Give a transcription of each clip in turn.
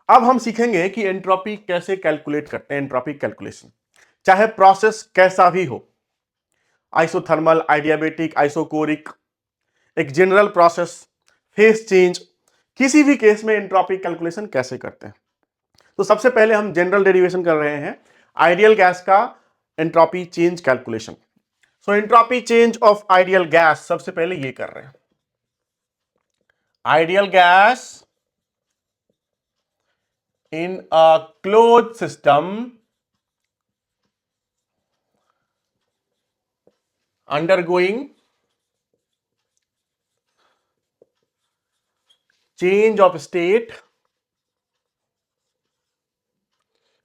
अब हम सीखेंगे कि एंट्रोपी कैसे कैलकुलेट करते हैं, एंट्रोपी कैलकुलेशन, चाहे प्रोसेस कैसा भी हो, आइसोथर्मल, आइडियाबैटिक, आइसोकोरिक, एक जनरल प्रोसेस, फेस चेंज, किसी भी केस में एंट्रोपी कैलकुलेशन कैसे करते हैं। तो सबसे पहले हम जनरल डेरिवेशन कर रहे हैं आइडियल गैस का entropy change calculation. So entropy change of ideal gas सबसे पहले ये कर रहे हैं। Ideal gas in a closed system undergoing change of state,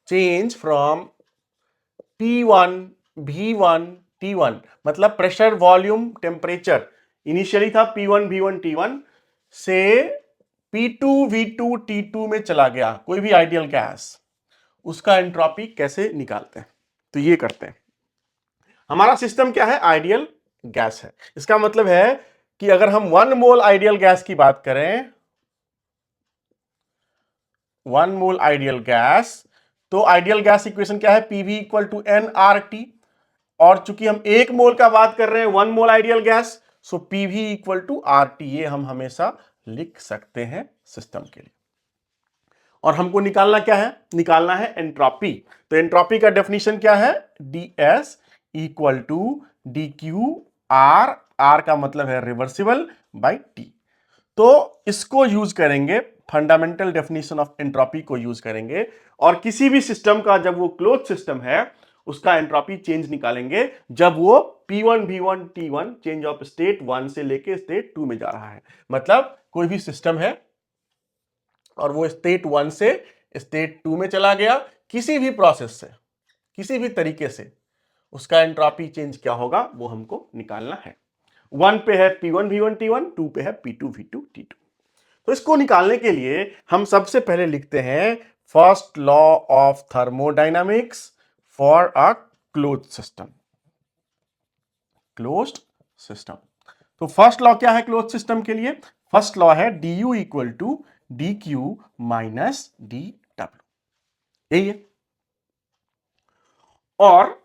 change from P1 V1 T1, मतलब प्रेशर, वॉल्यूम, टेम्परेचर इनिशियली था P1 V1 T1 से P2 V2 T2 में चला गया कोई भी आइडियल गैस, उसका एंट्रोपी कैसे निकालते हैं। तो ये करते हैं। हमारा सिस्टम क्या है, आइडियल गैस है। इसका मतलब है कि अगर हम 1 मोल आइडियल गैस की बात करें, 1 मोल आइडियल गैस, तो आइडियल गैस इक्वेशन क्या है, PV equal to N R T. और चूंकि हम 1 मोल का बात कर रहे हैं, 1 mole ideal gas, so PV equal to R T, ये हम हमेशा लिख सकते हैं सिस्टम के लिए। और हमको निकालना क्या है, निकालना है एंट्रोपी। तो एंट्रोपी का डेफिनेशन क्या है, D S equal to D Q R, R का मतलब है रिवर्सिबल, बाई टी। तो इसको यूज करेंगे, फंडामेंटल डेफिनेशन ऑफ एंट्रोपी को यूज करेंगे, और किसी भी सिस्टम का जब वो क्लोज सिस्टम है उसका एंट्रोपी चेंज निकालेंगे जब वो P1 V1 T1 change of state 1 से लेके स्टेट 2 में जा रहा है। मतलब कोई भी सिस्टम है और वो स्टेट 1 से स्टेट 2 में चला गया, किसी भी प्रोसेस से, किसी भी तरीके से, उसका एंट्रोपी चेंज क्या होगा वो हमको निकालना है। 1 पे है P1 V1 T1, 2 पे है P2 V2 T2। तो इसको निकालने के लिए हम सबसे पहले लिखते हैं first law of thermodynamics for a closed system. Closed system, तो फर्स्ट लॉ क्या है क्लोज्ड सिस्टम के लिए, फर्स्ट लॉ है D U equal to D Q minus D W, यही है। और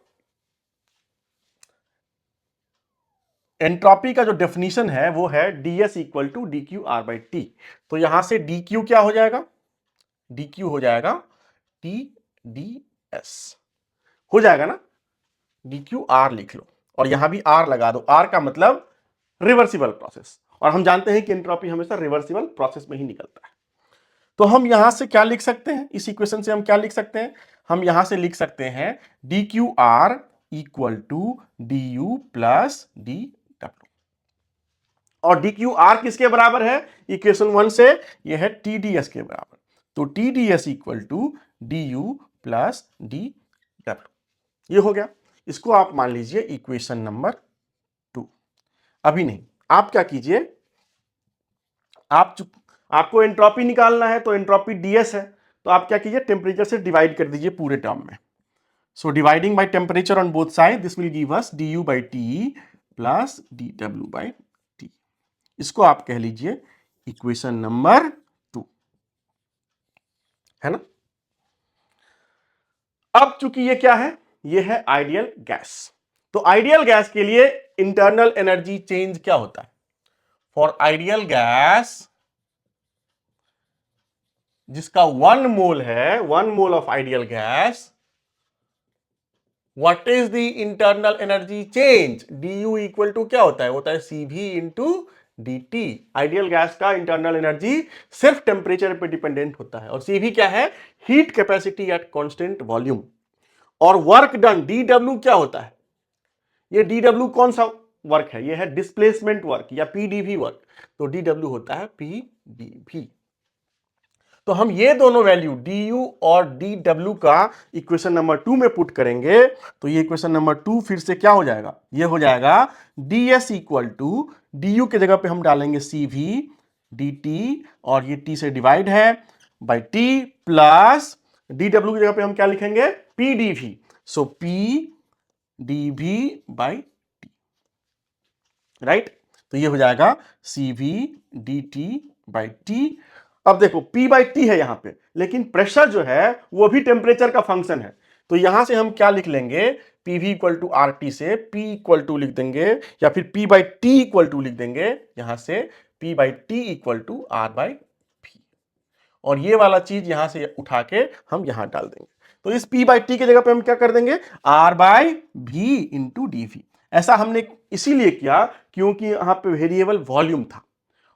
एंट्रोपी का जो डेफिनेशन है वो है D S equal to D Q R by T. तो यहां से डी क्यू क्या हो जाएगा, डी क्यू हो जाएगा टी डी एस, हो जाएगा ना, डी क्यू आर लिख लो और यहां भी आर लगा दो, आर का मतलब रिवर्सिबल प्रोसेस, और हम जानते हैं कि एंट्रोपी हमेशा रिवर्सिबल प्रोसेस में ही निकलता है। तो हम यहां से क्या लिख सकते हैं, इस इक्वेशन से हम क्या लिख सकते हैं, हम यहां से लिख सकते हैं D Q R equal to D U plus D W. और डी क्यू आर किसके बराबर है, इक्वेशन 1 से यह है टी डी एस के बराबर। तो T D S equal to D U plus D W, ये हो गया। इसको आप मान लीजिए इक्वेशन नंबर 2। अभी नहीं, आप क्या कीजिए, आपको एंट्रोपी निकालना है, तो एंट्रोपी डीएस है, तो आप क्या कीजिए, टेम्परेचर से डिवाइड कर दीजिए पूरे टर्म में। So dividing by temperature on both side, this will give us D you by T plus D W by T. इसको आप कह लीजिए इक्वेशन नंबर 2, है ना। अब चूंकि ये क्या है, ये है आइडियल गैस, तो आइडियल गैस के लिए इंटरनल एनर्जी चेंज क्या होता है, फॉर आइडियल गैस जिसका 1 मोल है, 1 mole of ideal gas, what is the internal energy change, D U equal to क्या होता है CV into D T. Ideal gas का इंटरनल एनर्जी सिर्फ टेम्परेचर पे डिपेंडेंट होता है, और CV क्या है, heat capacity at constant volume. और वर्क डन, डी डब्ल्यू क्या होता है, ये डी डब्ल्यू कौन सा वर्क है, ये है डिस्प्लेसमेंट वर्क या पीडीवी वर्क, तो डी डब्ल्यू होता है पीडीवी। तो हम ये दोनों वैल्यू डी यू और डी डब्ल्यू का इक्वेशन नंबर 2 में पुट करेंगे, तो ये इक्वेशन नंबर 2 फिर से क्या हो जाएगा, ये हो जाएगा D S equal to D U के जगह पे हम डालेंगे CV डी टी, और ये टी से डिवाइड है by T, plus D W की जगह पे हम क्या लिखेंगे, P D V, so P D V by T, right. तो ये हो जाएगा CV D T by T. अब देखो P बाई टी है यहां पे, लेकिन प्रेशर जो है वो भी टेम्परेचर का फंक्शन है। तो यहां से हम क्या लिख लेंगे, PV equal to R T से P इक्वल टू लिख देंगे, या फिर P by T equal to लिख देंगे यहां से P by T equal to R by V, और ये वाला चीज यहां से उठा के हम यहां डाल देंगे। तो इस P बाई टी की जगह पे हम क्या कर देंगे, R बाई भी इंटू डी वी। ऐसा हमने इसीलिए किया क्योंकि यहां पे वेरिएबल वॉल्यूम था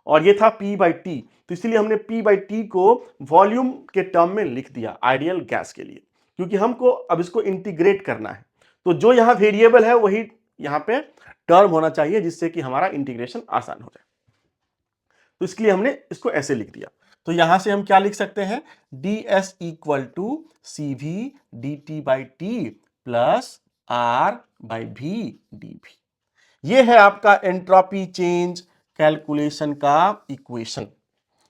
और ये था P बाई टी, तो इसलिए हमने P बाई टी को वॉल्यूम के टर्म में लिख दिया आइडियल गैस के लिए, क्योंकि हमको अब इसको इंटीग्रेट करना है। तो जो यहां वेरिएबल है वही यहां पे टर्म होना चाहिए, जिससे कि हमारा इंटीग्रेशन आसान हो जाए। तो इसके लिए हमने इसको ऐसे लिख दिया। तो यहां से हम क्या लिख सकते हैं, D S equal to C V D T by T plus R by V D V. ये है आपका एंट्रोपी चेंज कैलकुलेशन का इक्वेशन।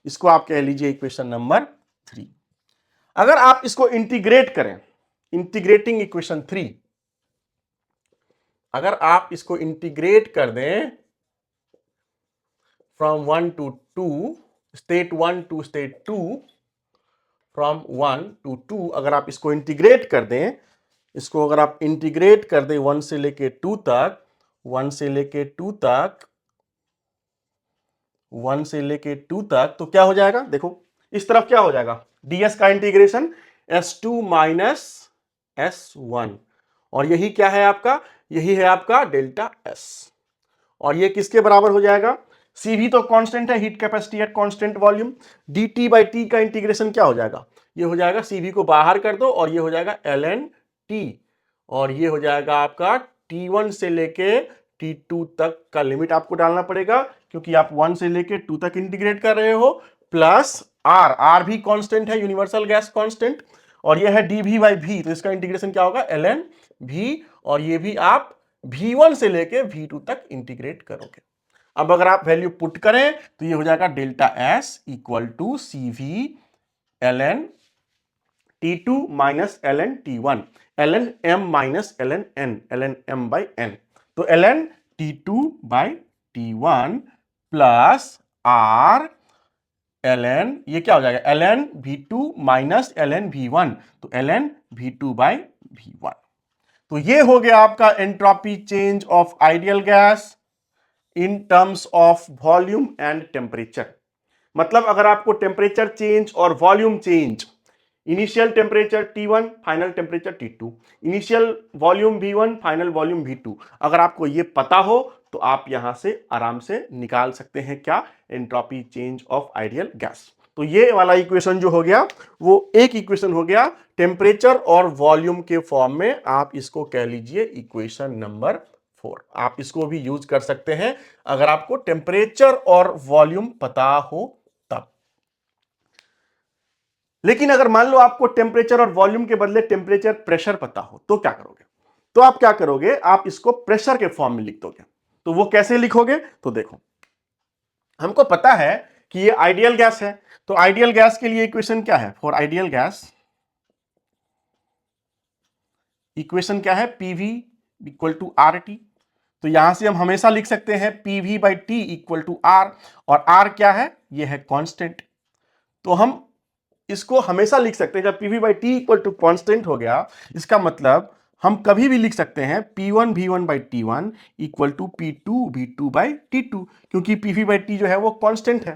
इसको आप कह लीजिए इक्वेशन नंबर 3। अगर आप इसको इंटीग्रेट करें, इंटीग्रेटिंग इक्वेशन 3, अगर आप इसको इंटीग्रेट कर दें from 1 to 2, state 1 to state 2, from 1 to 2, अगर आप इसको इंटीग्रेट कर दें, इसको अगर आप इंटीग्रेट कर दें 1 से लेके 2 तक, 1 से लेके 2 तक, 1 से लेके 2 तक, तो क्या हो जाएगा, देखो इस तरफ क्या हो जाएगा, ds का इंटीग्रेशन s2 माइनस s1, और यही क्या है आपका, यही है आपका डेल्टा s, और ये किसके बराबर हो जाएगा, Cv तो कांस्टेंट है, heat capacity at constant volume, dt by T का इंटीग्रेशन क्या हो जाएगा, ये हो जाएगा Cv को बाहर कर दो और ये हो जाएगा ln t, और ये हो जाएगा आपका t1 से लेके t2 तक का लिमिट आपको डालना पड़ेगा, क्योंकि आप 1 से लेके 2 तक इंटीग्रेट कर रहे हो, प्लस r भी कांस्टेंट है, यूनिवर्सल गैस कांस्टेंट, और ये है dv बाई v, तो इसका इंटीग्रेशन क्या होगा ln v, और ये भी आप v1 से लेके v2 तक इंटीग्रेट करोगे। अब अगर आप वैल्यू पुट करें तो ये हो जाएगा delta S equal to C V ln T2 minus ln T1, ln m minus ln n, ln m by n, तो ln T2 by T1 plus R ln, ये क्या हो जाएगा, ln V2 minus ln V1, तो ln V2 by V1। तो ये हो गया आपका entropy change of ideal gas in terms of volume and temperature. मतलब अगर आपको टेम्परेचर चेंज और volume change, initial temperature T1, final temperature T2, initial volume V1, final volume V2, अगर आपको ये पता हो तो आप यहां से आराम से निकाल सकते हैं क्या, entropy change of ideal gas. तो ये वाला इक्वेशन जो हो गया वो एक इक्वेशन हो गया टेम्परेचर और वॉल्यूम के फॉर्म में, आप इसको कह लीजिए इक्वेशन नंबर 4। आप इसको भी यूज कर सकते हैं अगर आपको टेम्परेचर और वॉल्यूम पता हो तब। लेकिन अगर मान लो आपको टेम्परेचर और वॉल्यूम के बदले टेम्परेचर प्रेशर पता हो तो क्या करोगे, तो आप क्या करोगे, आप इसको प्रेशर के फॉर्म में लिख दोगे। तो वो कैसे लिखोगे, तो देखो हमको पता है कि ये आइडियल गैस है, तो आइडियल गैस के लिए इक्वेशन क्या है, फॉर आइडियल गैस इक्वेशन क्या है, PV equal to R T. तो यहां से हम हमेशा लिख सकते हैं PV by T equal to R, और आर क्या है, ये है कांस्टेंट। तो हम इसको हमेशा लिख सकते हैं, जब PV by T equal to constant हो गया, इसका मतलब हम कभी भी लिख सकते हैं P1 V1 by T1 equal to P2 V2 by T2, क्योंकि पीवी बाई टी जो है वो कांस्टेंट है।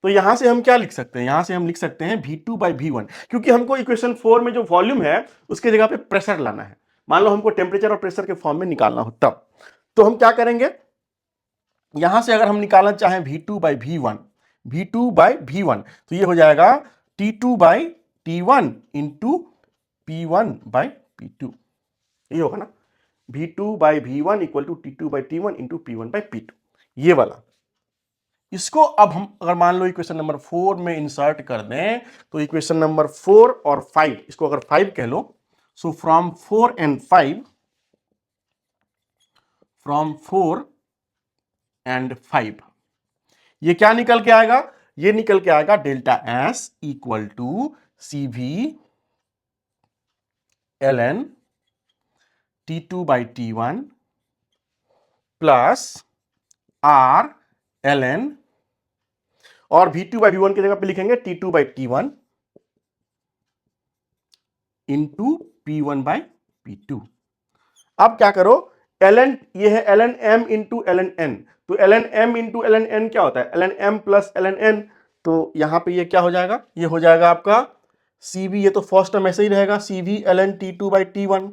तो यहां से हम क्या लिख सकते हैं, यहां से हम लिख सकते हैं V2 बाई V1, क्योंकि हमको इक्वेशन 4 में जो वॉल्यूम है उसके जगह पे प्रेशर लाना है। मान लो हमको टेम्परेचर और प्रेशर के फॉर्म में निकालना हो तब, तो हम क्या करेंगे, यहां से अगर हम निकालना चाहें V2 by V1, V2 by V1, तो ये हो जाएगा T2 by T1 into P1 by P2, ये होगा ना, V2 by V1 equal to T2 by T1 into P1 by P2, ये वाला। इसको अब हम अगर मान लो इक्वेशन नंबर 4 में इंसर्ट कर दें, तो इक्वेशन नंबर 4 और 5, इसको अगर 5 कह लो, so from 4 and 5, from 4 and 5, ये क्या निकल के आएगा, ये निकल के आएगा delta S equal to C V ln T2 by T1 plus R ln, और V2/V1 की जगह पे लिखेंगे T2/T1 इंटू P1/P2। अब क्या करो, ln ये है ln m into ln n, तो ln m into ln n क्या होता है, ln m plus ln n, तो यहां पे ये क्या हो जाएगा, ये हो जाएगा आपका CV, ये तो फर्स्ट टर्म ऐसे ही रहेगा, CV ln T2/T1,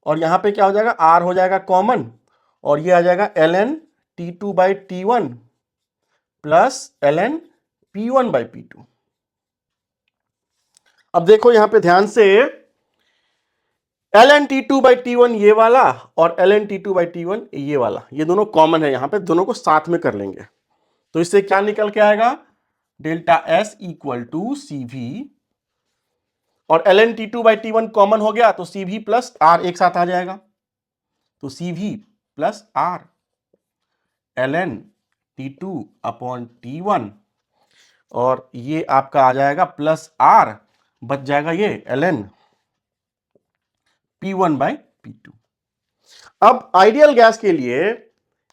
और यहां पे क्या हो जाएगा, R हो जाएगा कॉमन, और ये आ जाएगा ln T2/T1 plus ln P1/P2। अब देखो यहां पे ध्यान से, ln T2/T1 ये वाला और ln T2/T1 ये वाला, ये दोनों कॉमन है, यहां पे दोनों को साथ में कर लेंगे, तो इससे क्या निकल के आएगा, delta S equal to CV, और ln T2/T1 कॉमन हो गया तो CV प्लस R एक साथ आ जाएगा, तो CV plus R ln T2/T1, और ये आपका आ जाएगा प्लस R, बच जाएगा ये ln P1/P2। अब आइडियल गैस के लिए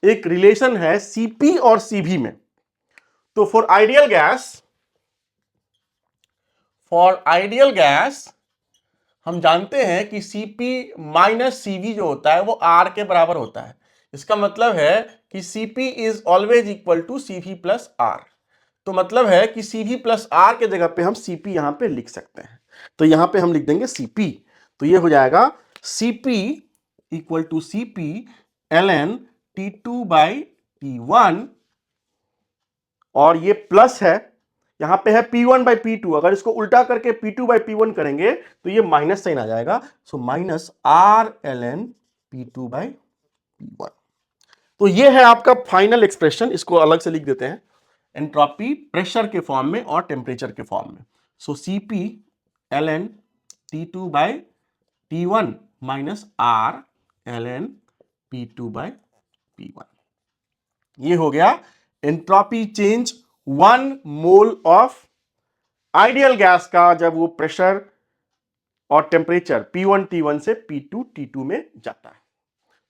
एक रिलेशन है Cp और Cv में, तो फॉर आइडियल गैस हम जानते हैं कि Cp माइनस Cv जो होता है वो R के बराबर होता है। इसका मतलब है कि Cp is always equal to Cv plus R, तो मतलब है कि Cv प्लस R के जगह पे हम Cp यहां पे लिख सकते हैं, तो यहां पे हम लिख देंगे Cp, तो ये हो जाएगा Cp equal to Cp ln T2/T1, और ये प्लस है, यहां पे है P1/P2, अगर इसको उल्टा करके P2/P1 करेंगे तो ये माइनस साइन आ जाएगा, so minus R ln P2/P1। तो ये है आपका फाइनल एक्सप्रेशन, इसको अलग से लिख देते हैं, एंट्रोपी प्रेशर के फॉर्म में और टेम्परेचर के फॉर्म में। सो Cp ln T2/T1 minus R ln P2/P1, ये हो गया entropy change 1 mole of ideal gas का जब वो प्रेशर और टेम्परेचर P1 T1 से P2 T2 में जाता है।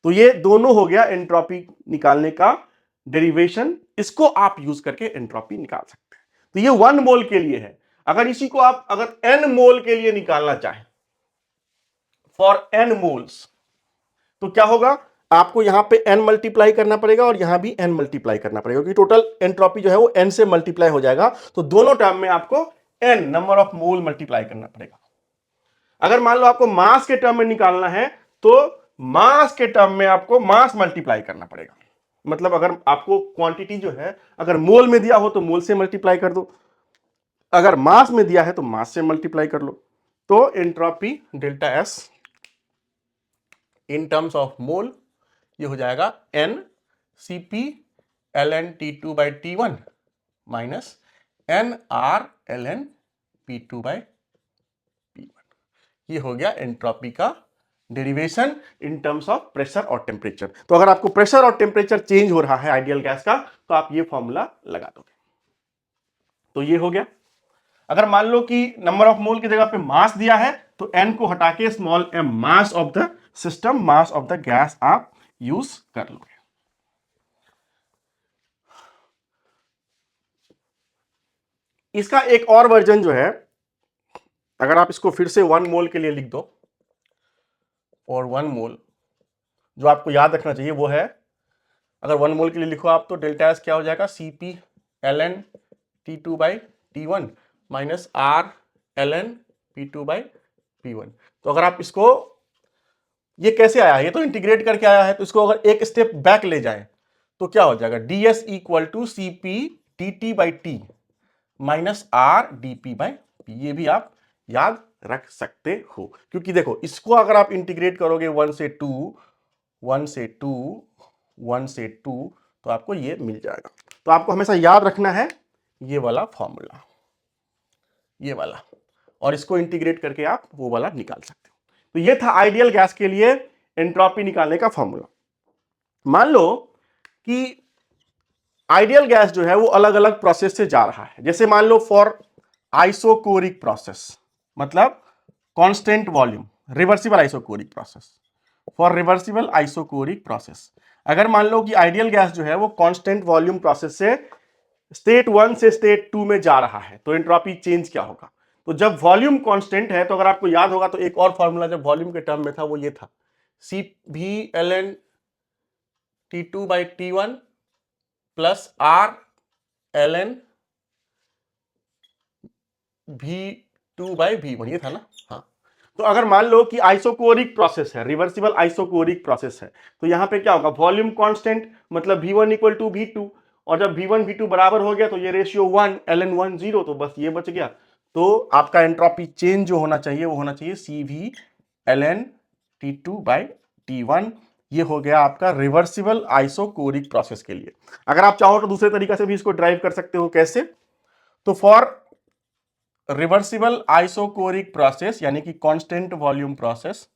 तो ये दोनों हो गया एंट्रोपी निकालने का डेरिवेशन, इसको आप यूज करके एंट्रोपी निकाल सकते हैं। तो ये 1 मोल के लिए है, अगर इसी को आप अगर n मोल के लिए निकालना चाहें, फॉर n मोल्स, तो क्या होगा, आपको यहां पे n मल्टीप्लाई करना पड़ेगा और यहां भी n मल्टीप्लाई करना पड़ेगा, क्योंकि टोटल एंट्रोपी जो है वो n से मल्टीप्लाई हो जाएगा, तो दोनों टर्म में आपको n number of mole multiply करना पड़ेगा। अगर मान लो आपको मास के टर्म में निकालना है तो मास के टर्म में आपको मास मल्टीप्लाई करना पड़ेगा, मतलब अगर आपको क्वांटिटी जो है अगर मोल में दिया हो तो मोल से मल्टीप्लाई कर दो, अगर मास में दिया है तो मास से मल्टीप्लाई कर लो, तो entropy delta S in terms of mole ये हो जाएगा n Cp ln T2/T1 minus n R ln P2/P1, ये हो गया एंट्रोपी का derivation in terms of pressure और टेम्परेचर। तो अगर आपको प्रेशर और टेम्परेचर चेंज हो रहा है आइडियल गैस का, तो आप ये फॉर्मूला लगा दोगे, तो ये हो गया। अगर मान लो कि नंबर ऑफ मोल की जगह पे मास दिया है तो n को हटा के small m mass of the system, mass of the gas आप यूज कर लोगे। इसका एक और वर्जन जो है, अगर आप इसको फिर से 1 मोल के लिए लिख दो, और 1 मोल जो आपको याद रखना चाहिए वो है, अगर 1 मोल के लिए लिखो आप तो डेल्टा S क्या हो जाएगा, Cp ln T2/T1 minus R ln P2/P1। तो अगर आप इसको, ये कैसे आया, ये तो इंटीग्रेट करके आया है, तो इसको अगर एक स्टेप बैक ले जाए तो क्या हो जाएगा, ds equal to Cp dt/T minus R dp/P, ये भी आप याद रख सकते हो, क्योंकि देखो इसको अगर आप इंटीग्रेट करोगे 1 से 2 1 से 2 1 से 2 तो आपको ये मिल जाएगा। तो आपको हमेशा याद रखना है ये वाला फॉर्मूला, ये वाला, और इसको इंटीग्रेट करके आप वो वाला निकाल सकते हो। तो ये था आइडियल गैस के लिए एंट्रोपी निकालने का फॉर्मूला। मान लो कि आइडियल गैस जो है वो अलग अलग प्रोसेस से जा रहा है, जैसे मान लो फॉर आइसोकोरिक प्रोसेस, मतलब constant volume, reversible isochoric process, for reversible isochoric process, अगर मान लो कि आइडियल गैस जो है वो कांस्टेंट वॉल्यूम प्रोसेस से स्टेट 1 से स्टेट 2 में जा रहा है तो एंट्रोपी चेंज क्या होगा? तो जब वॉल्यूम कांस्टेंट है, तो अगर आपको याद होगा तो एक और फॉर्मूला जब वॉल्यूम के टर्म में था वो ये था, C V L N T two by T one plus R L N V two by V one, ये था ना? हाँ। तो अगर मान लो कि आइसोकोरिक प्रोसेस है, रिवर्सिबल आइसोकोरिक प्रोसेस है, तो यहां पे क्या होगा? वॉल्यूम कांस्टेंट मतलब V1 इक्वल टू V2, और जब V1 V2 बराबर हो गया तो ये रेशियो 1 ln 1 0, तो बस ये बच गया। तो आपका एंट्रोपी चेंज जो होना चाहिए वो होना चाहिए CV ln T2 by T1। ये हो गया आपका रिवर्सिबल आइसोकोरिक प्रोसेस के लिए। अगर आप चाहो तो दूसरे तरीका से भी इसको ड्राइव कर सकते हो। कैसे? तो फॉर रिवर्सिबल आइसोकोरिक प्रोसेस यानी कि कांस्टेंट वॉल्यूम प्रोसेस,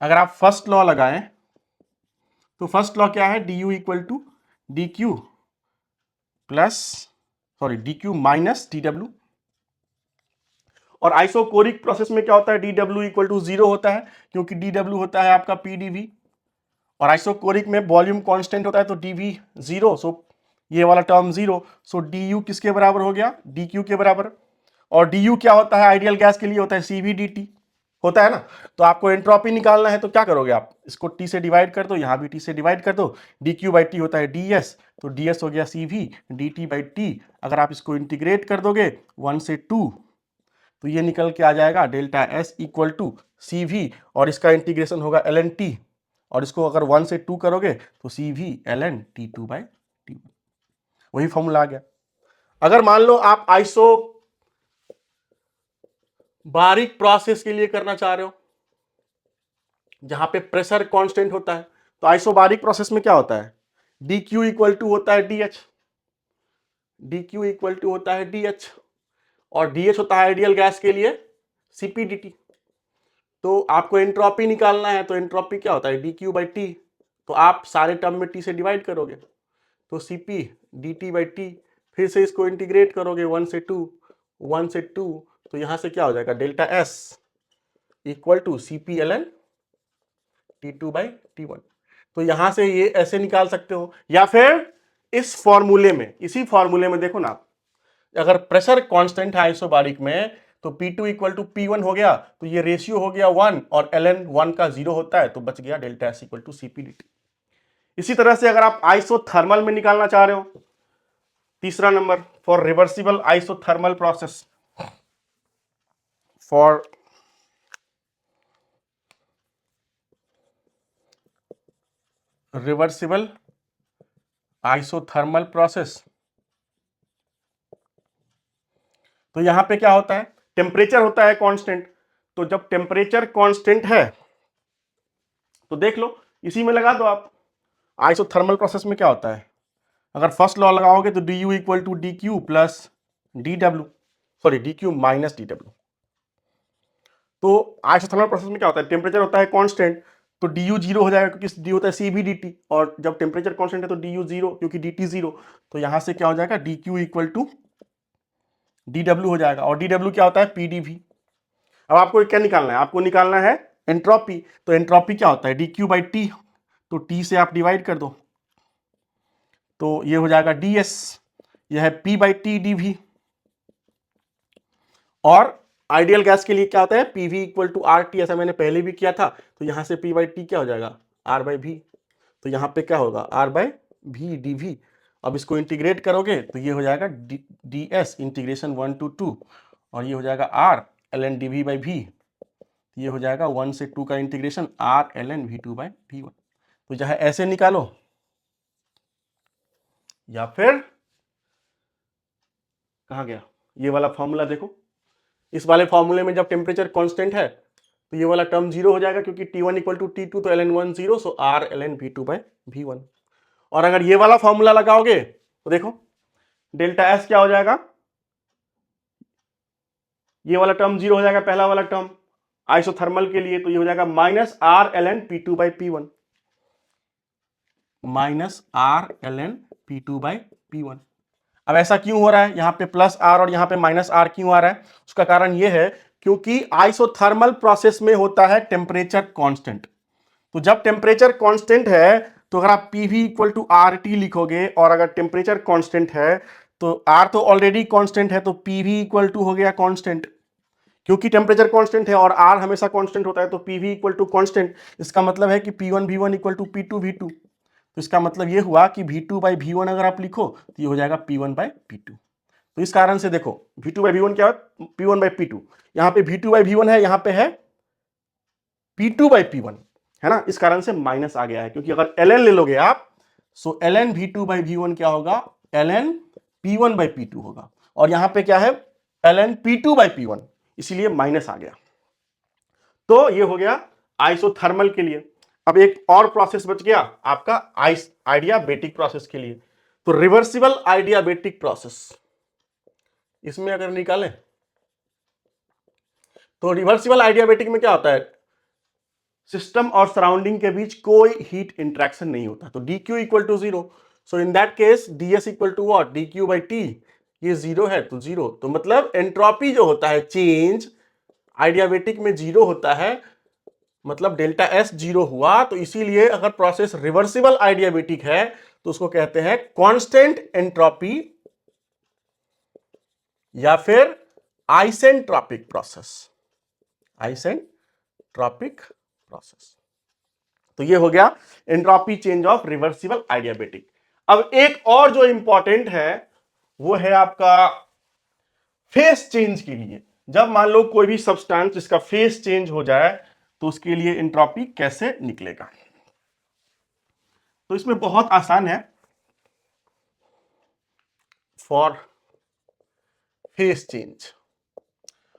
अगर आप फर्स्ट लॉ लगाएं तो फर्स्ट लॉ क्या है? du equal to D Q plus D Q minus D W. और आइसोकोरिक प्रोसेस में क्या होता है? डी डब्ल्यू इक्वल टू 0 होता है, क्योंकि डी डब्ल्यू होता है आपका पीडीवी, और आइसोकोरिक में वॉल्यूम कांस्टेंट होता है तो डीवी 0, सो ये वाला टर्म 0, सो डी यू किसके बराबर हो गया? डी क्यू के बराबर। और डी यू क्या होता है? आइडियल गैस के लिए होता है सीवी डी टी, होता है ना? तो आपको एंट्रोपी निकालना है तो क्या करोगे आप? इसको टी से डिवाइड कर दो, यहां भी टी से डिवाइड कर दो, डी क्यू बाई टी होता है डी एस, तो डी एस हो गया CV D T by T. अगर आप इसको इंटीग्रेट कर दोगे 1 से 2, तो ये निकल के आ जाएगा delta S equal to C V, और इसका इंटीग्रेशन होगा एल एन टी, और इसको अगर 1 से 2 करोगे तो C V L N T two by T, वही फॉर्मूला आ गया। अगर मान लो आप आइसो बारीक प्रोसेस के लिए करना चाह रहे हो जहां पे प्रेशर कांस्टेंट होता है, तो आइसोबारिक प्रोसेस में क्या होता है? डी क्यू इक्वल टू होता है D H, D Q equal to होता है डी एच, और डी एच होता है आइडियल गैस के लिए सीपीडीटी। तो आपको एंट्रोपी निकालना है, तो एंट्रोपी क्या होता है? डी क्यू बाई टी, तो आप सारे टर्म में टी से डिवाइड करोगे, तो CP D T by T, फिर से इसको इंटीग्रेट करोगे 1 से 2, 1 से 2, तो यहां से क्या हो जाएगा? Delta S equal to CP L N T two by T one. तो यहां से ये ऐसे निकाल सकते हो, या फिर इस फॉर्मूले में, इसी फॉर्मूले में देखो ना, अगर प्रेशर कांस्टेंट है आइसोबारिक में तो P2 इक्वल टू P1 हो गया, तो ये रेशियो हो गया 1, और ln 1 का 0 होता है, तो बच गया delta S equal to CPDT। इसी तरह से अगर आप आइसोथर्मल में निकालना चाह रहे हो, तीसरा number, for reversible isothermal process, for reversible isothermal process, तो यहां पे क्या होता है? टेम्परेचर होता है कांस्टेंट। तो जब टेम्परेचर कांस्टेंट है तो देख लो, इसी में लगा दो आप। आइसोथर्मल प्रोसेस में क्या होता है? अगर फर्स्ट लॉ लगाओगे तो D U equal to D Q plus D W, D Q minus D W. तो आइसोथर्मल प्रोसेस में क्या होता है? टेम्परेचर होता है कांस्टेंट, तो डी यू 0 हो जाएगा क्योंकि डी होता है सी बी डी टी, और जब टेम्परेचर कांस्टेंट है तो डी यू 0 क्योंकि डी टी 0, तो यहां से क्या हो जाएगा? D Q equal to D W हो जाएगा, और डी डब्ल्यू क्या होता है? P D V. अब आपको क्या निकालना है? आपको निकालना है एंट्रोपी। तो एंट्रोपी क्या होता है? डी क्यू बाई टी, तो टी से आप डिवाइड कर दो, तो ये हो जाएगा डी एस, यह है P by T D V. और आइडियल गैस के लिए क्या होता है? PV equal to R T, ऐसा मैंने पहले भी किया था, तो यहां से पी बाई टी क्या हो जाएगा? आर बाई भी, तो यहां पे क्या होगा? Are by V D V. अब इसको इंटीग्रेट करोगे तो ये हो जाएगा डी एस इंटीग्रेशन 1 to 2, और ये हो जाएगा R L N D V by V, ये हो जाएगा 1 से 2 का integration R L N V two by V one. तो चाहे ऐसे निकालो या फिर कहां गया ये वाला फॉर्मूला, देखो इस वाले फॉर्मूले में जब टेम्परेचर कांस्टेंट है तो ये वाला टर्म 0 हो जाएगा, क्योंकि T1 इक्वल टू T2, तो ln 1 0, so R ln V2 by V1। और अगर ये वाला फॉर्मूला लगाओगे तो देखो डेल्टा एस क्या हो जाएगा? ये वाला टर्म 0 हो जाएगा, पहला वाला टर्म आइसोथर्मल के लिए, तो ये हो जाएगा minus R L N P two by P one, minus R L N P two by P one. अब ऐसा क्यों हो रहा है? यहां पे प्लस आर और यहां पे माइनस आर क्यों आ रहा है? उसका कारण यह है क्योंकि आइसोथर्मल प्रोसेस में होता है टेम्परेचर कांस्टेंट। तो जब टेम्परेचर कांस्टेंट है तो अगर आप PV equal to R T लिखोगे और अगर टेम्परेचर कांस्टेंट है तो आर तो ऑलरेडी कांस्टेंट है, तो पीवी इक्वल टू हो गया कांस्टेंट, क्योंकि टेम्परेचर कांस्टेंट है और आर हमेशा कांस्टेंट होता है, तो पीवी इक्वल टू कांस्टेंट। इसका मतलब है कि P1 V1 equal to P2 V2। तो इसका मतलब ये हुआ कि V2 बाई V1 अगर आप लिखो तो ये हो जाएगा P1 बाई P2। तो इस कारण से देखो V2 बाई V1 क्या है, P1 बाई P2। यहाँ पे V2 बाई V1 है, यहाँ पे है P2 बाई P1, है ना। इस कारण से माइनस आ गया है, क्योंकि अगर ln ले लोगे आप, सो ln V2 बाई V1 क्या होगा, ln P1 बाई P2 होगा। और यहां पे क्या है, ln P2 बाई P1, इसीलिए माइनस आ गया। तो ये हो गया आइसोथर्मल के लिए। अब एक और प्रोसेस बच गया आपका आइडियाबेटिक प्रोसेस के लिए। तो रिवर्सिबल आइडियाबेटिक प्रोसेस, इसमें अगर निकालें तो रिवर्सिबल आइडियाबेटिक में क्या होता है, सिस्टम और सराउंडिंग के बीच कोई हीट इंटरेक्शन नहीं होता, तो dq equal to zero. So in that case ds equal to what, dq by t, ये जीरो है तो जीरो। तो मतलब एंट्रोपी जो होता है चेंज आइडियाबेटिक में जीरो होता है, मतलब डेल्टा एस जीरो हुआ। तो इसीलिए अगर प्रोसेस रिवर्सिबल आइडियाबेटिक है तो उसको कहते हैं कांस्टेंट एंट्रोपी या फिर आइसेंट्रोपिक प्रोसेस, आइसेंट्रोपिक प्रोसेस। तो ये हो गया एंट्रोपी चेंज ऑफ रिवर्सिबल आइडियाबेटिक। अब एक और जो इंपॉर्टेंट है वो है आपका फेस चेंज के लिए। जब मान लो कोई भी सब्सटेंस जिसका फेस चेंज हो जाए तो उसके लिए एंट्रोपी कैसे निकलेगा। तो इसमें बहुत आसान है। फॉर फेस चेंज,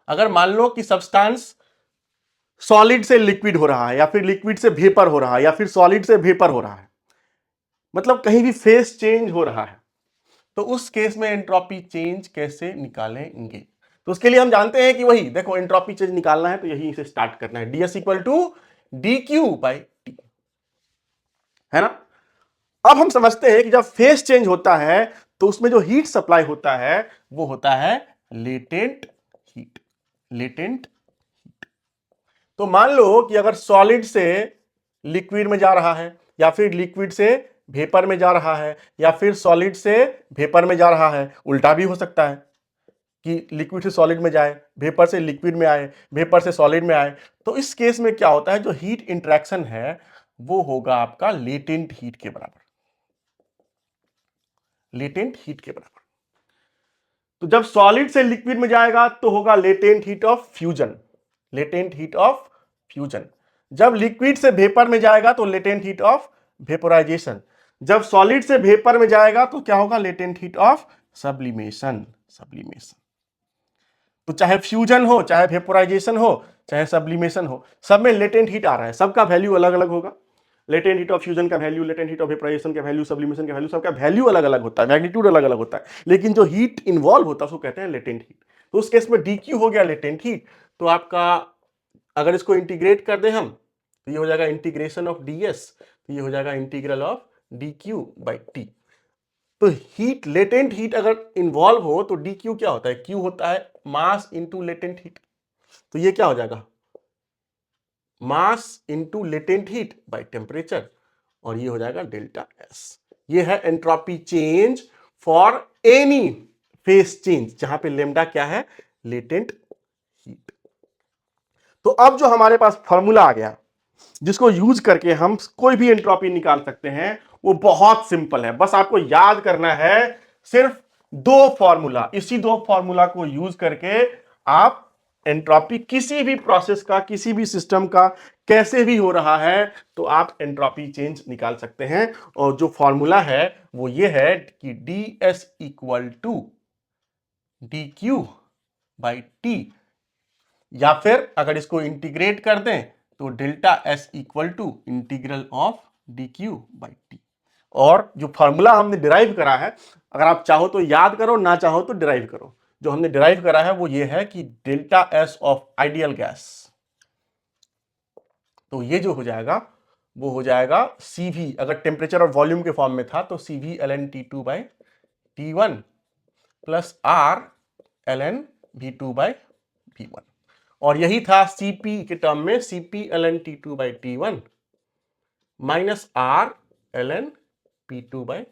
अगर मान लो कि सब्सटेंस सॉलिड से लिक्विड हो रहा है या फिर लिक्विड से वेपर हो रहा है या फिर सॉलिड से वेपर हो रहा है, मतलब कहीं भी फेस चेंज हो रहा है, तो उस केस में एंट्रोपी चेंज कैसे निकालेंगे। तो उसके लिए हम जानते हैं कि वही देखो, एंट्रोपी चेंज निकालना है तो यही से स्टार्ट करना है, ds equal to dq by T, है ना। अब हम समझते हैं कि जब फेस चेंज होता है तो उसमें जो हीट सप्लाई होता है वो होता है लेटेंट हीट, लेटेंट हीट। तो मान लो कि अगर सॉलिड से लिक्विड में जा रहा है या फिर लिक्विड से वेपर में जा रहा है या फिर सॉलिड से वेपर में जा रहा है, उल्टा भी हो सकता है कि लिक्विड से सॉलिड में जाए, वेपर से लिक्विड में आए, वेपर से सॉलिड में आए। तो इस केस में क्या होता है, जो हीट इंटरेक्शन है वो होगा आपका लेटेंट हीट के बराबर, लेटेंट हीट के बराबर। तो जब सॉलिड से लिक्विड में जाएगा तो होगा latent heat of fusion, latent heat of fusion. जब लिक्विड से वेपर में जाएगा तो लेटेंट हीट ऑफ वेपोराइजेशन। जब सॉलिड से वेपर में जाएगा तो क्या होगा, latent heat of sublimation, sublimation. तो चाहे फ्यूजन हो, चाहे वेपोराइजेशन हो, चाहे सब्लिमेशन हो, सब में लेटेंट हीट आ रहा है, सबका वैल्यू अलग अलग होगा। लेटेंट हीट ऑफ फ्यूजन का value, latent heat of vaporisation का वैल्यू, सब्लिमेशन का वैल्यू, सबका वैल्यू अलग अलग होता है, मैग्नीट्यूड अलग अलग होता है, लेकिन जो हीट इन्वॉल्व होता है उसको कहते हैं लेटेंट हीट। तो उस केस में dq हो गया लेटेंट हीट। तो आपका अगर इसको इंटीग्रेट कर दें हम तो ये हो जाएगा इंटीग्रेशन ऑफ ds, तो ये हो जाएगा integral of dq by T. तो हीट, लेटेंट हीट अगर इन्वॉल्व हो तो dq क्या होता है, q होता है मास इंटू लेटेंट हीट। तो ये क्या हो जाएगा, mass into latent heat by temperature, और ये हो जाएगा डेल्टा एस। ये है entropy change for any face change, जहां पे लेमडा क्या है, लेटेंट हीट। तो अब जो हमारे पास फॉर्मूला आ गया जिसको यूज करके हम कोई भी एंट्रोपी निकाल सकते हैं, वो बहुत सिंपल है। बस आपको याद करना है सिर्फ दो फॉर्मूला, इसी दो फॉर्मूला को यूज करके आप एंट्रोपी किसी भी प्रोसेस का, किसी भी सिस्टम का कैसे भी हो रहा है तो आप एंट्रोपी चेंज निकाल सकते हैं। और जो फॉर्मूला है वो ये है कि ds equal to dq by T, या फिर अगर इसको इंटीग्रेट कर दें तो delta S equal to integral of D Q by T. और जो फॉर्मूला हमने डिराइव करा है, अगर आप चाहो तो याद करो, ना चाहो तो डिराइव करो। जो हमने डिराइव करा है वो ये है कि delta S of ideal gas, तो ये जो हो जाएगा वो हो जाएगा CV, अगर टेम्परेचर और वॉल्यूम के फॉर्म में था तो CV ln T2 by T1 plus R ln V2 by V1। और यही था Cp के टर्म में, Cp ln T2 by T1 minus R ln P2 by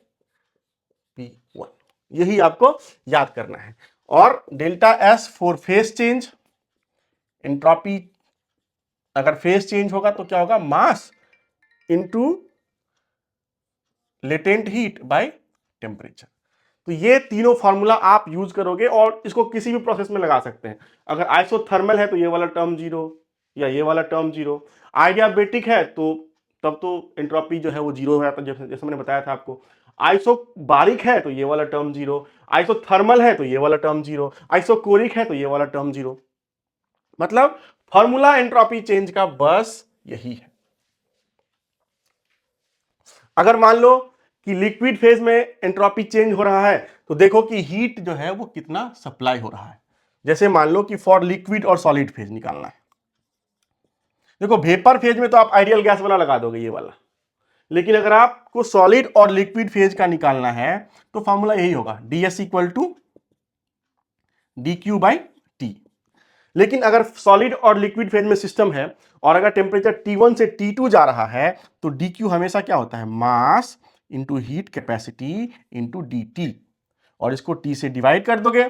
P1, यही आपको याद करना है। और delta S for face change, entropy अगर फेस चेंज होगा तो क्या होगा, mass into latent heat by temperature. तो ये तीनों फॉर्मूला आप यूज करोगे और इसको किसी भी प्रोसेस में लगा सकते हैं। अगर आइसोथर्मल है तो ये वाला टर्म जीरो या ये वाला टर्म जीरो, आइडियाबेटिक है तो तब तो एंट्रोपी जो है वो जीरो हो जाता है, जैसे मैंने बताया था आपको। आइसोबारिक है तो ये वाला टर्म जीरो, आइसोथर्मल है तो ये वाला टर्म जीरो, आइसोकोरिक है तो ये वाला टर्म जीरो। मतलब फॉर्मूला एंट्रोपी चेंज का बस यही है। अगर मान लो कि लिक्विड फेज में एंट्रोपी चेंज हो रहा है तो देखो कि हीट जो है वो कितना सप्लाई हो रहा है। जैसे मान लो कि फॉर लिक्विड और सॉलिड फेज निकालना है, देखो वेपर फेज में तो आप आइडियल गैस वाला लगा दोगे ये वाला, लेकिन अगर आपको सॉलिड और लिक्विड फेज का निकालना है तो फॉर्मूला यही होगा, ds equal to dq by T. लेकिन अगर सॉलिड और लिक्विड फेज में सिस्टम है और अगर टेम्परेचर T1 से T2 जा रहा है तो dq हमेशा क्या होता है, mass into heat capacity into dt, और इसको T से डिवाइड कर दोगे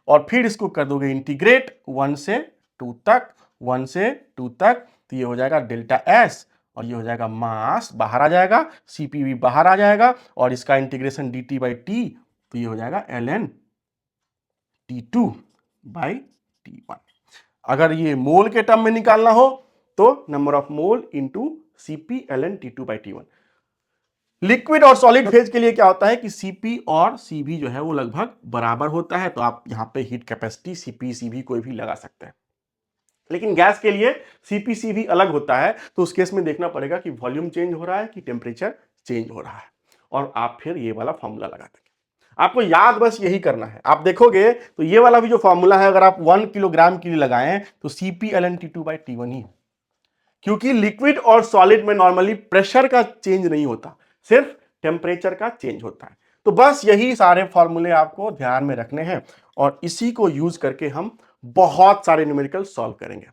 और फिर इसको कर दोगे इंटीग्रेट 1 से 2 तक, 1 से 2 तक, तो ये हो जाएगा डेल्टा S और ये हो जाएगा मास, बाहर आ जाएगा, Cp भी बाहर आ जाएगा और इसका इंटीग्रेशन dt बाई टी, तो ये हो जाएगा ln T2 बाई T1। अगर ये मोल के टर्म में निकालना हो तो number of mole into Cp ln T2 by T1। Liquid और सॉलिड फेज के लिए क्या होता है कि Cp और Cv जो है वो लगभग बराबर होता है, तो आप यहां पे हीट कैपेसिटी Cp Cv कोई भी लगा सकते हैं। लेकिन गैस के लिए Cp Cv अलग होता है, तो उस केस में देखना पड़ेगा कि वॉल्यूम चेंज हो रहा है कि टेम्परेचर चेंज हो रहा है, और आप फिर ये वाला फॉर्मूला लगा देंगे। आपको याद बस यही करना है। आप देखोगे तो ये वाला भी जो फॉर्मूला है अगर आप 1 किलोग्राम के लिए लगाएं तो Cp ln T2 by T1 ही, क्योंकि लिक्विड और सॉलिड में नॉर्मली प्रेशर का चेंज नहीं होता, सिर्फ टेम्परेचर का चेंज होता है। तो बस यही सारे फॉर्मूले आपको ध्यान में रखने हैं और इसी को यूज करके हम बहुत सारे न्यूमेरिकल सॉल्व करेंगे।